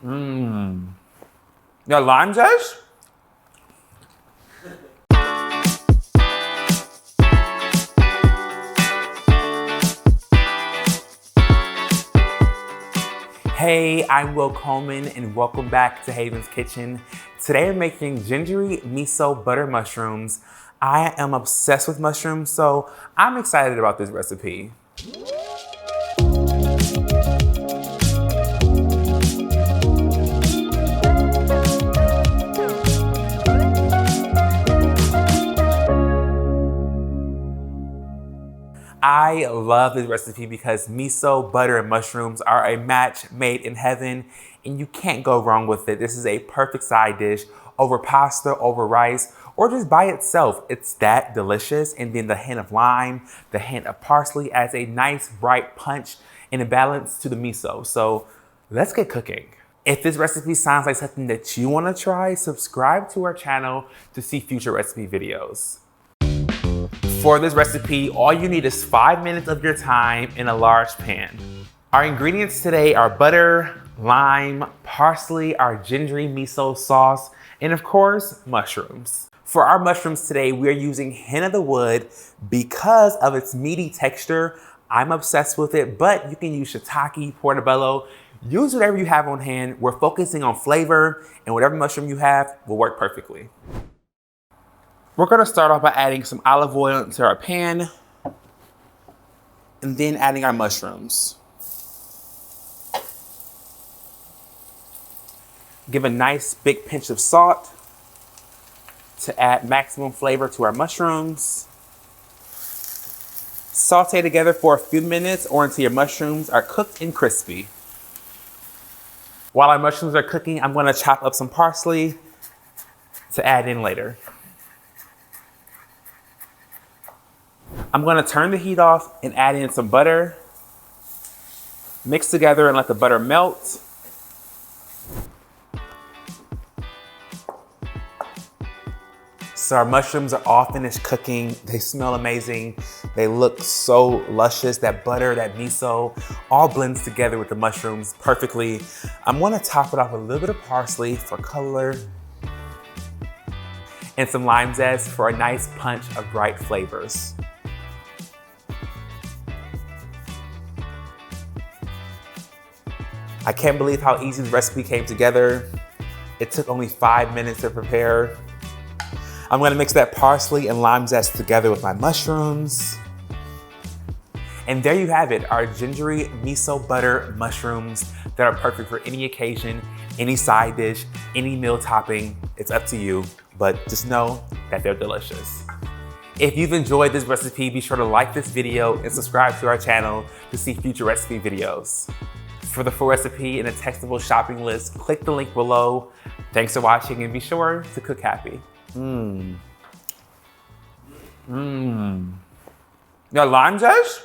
Mmm. Your lime zest? Hey, I'm Will Coleman and welcome back to Haven's Kitchen. Today I'm making gingery miso butter mushrooms. I am obsessed with mushrooms, so I'm excited about this recipe. I love this recipe because miso, butter, and mushrooms are a match made in heaven, and you can't go wrong with it. This is a perfect side dish over pasta, over rice, or just by itself. It's that delicious. And then the hint of lime, the hint of parsley adds a nice bright punch and a balance to the miso. So let's get cooking. If this recipe sounds like something that you want to try, subscribe to our channel to see future recipe videos. For this recipe, all you need is 5 minutes of your time in a large pan. Our ingredients today are butter, lime, parsley, our gingery miso sauce, and of course, mushrooms. For our mushrooms today, we are using hen of the wood because of its meaty texture. I'm obsessed with it, but you can use shiitake, portobello, use whatever you have on hand. We're focusing on flavor, and whatever mushroom you have will work perfectly. We're gonna start off by adding some olive oil into our pan and then adding our mushrooms. Give a nice big pinch of salt to add maximum flavor to our mushrooms. Saute together for a few minutes or until your mushrooms are cooked and crispy. While our mushrooms are cooking, I'm gonna chop up some parsley to add in later. I'm gonna turn the heat off and add in some butter. Mix together and let the butter melt. So our mushrooms are all finished cooking. They smell amazing. They look so luscious. That butter, that miso, all blends together with the mushrooms perfectly. I'm gonna top it off with a little bit of parsley for color and some lime zest for a nice punch of bright flavors. I can't believe how easy the recipe came together. It took only 5 minutes to prepare. I'm gonna mix that parsley and lime zest together with my mushrooms. And there you have it, our gingery miso butter mushrooms that are perfect for any occasion, any side dish, any meal topping. It's up to you, but just know that they're delicious. If you've enjoyed this recipe, be sure to like this video and subscribe to our channel to see future recipe videos. For the full recipe and a textable shopping list, click the link below. Thanks for watching and be sure to cook happy. Your lime zest?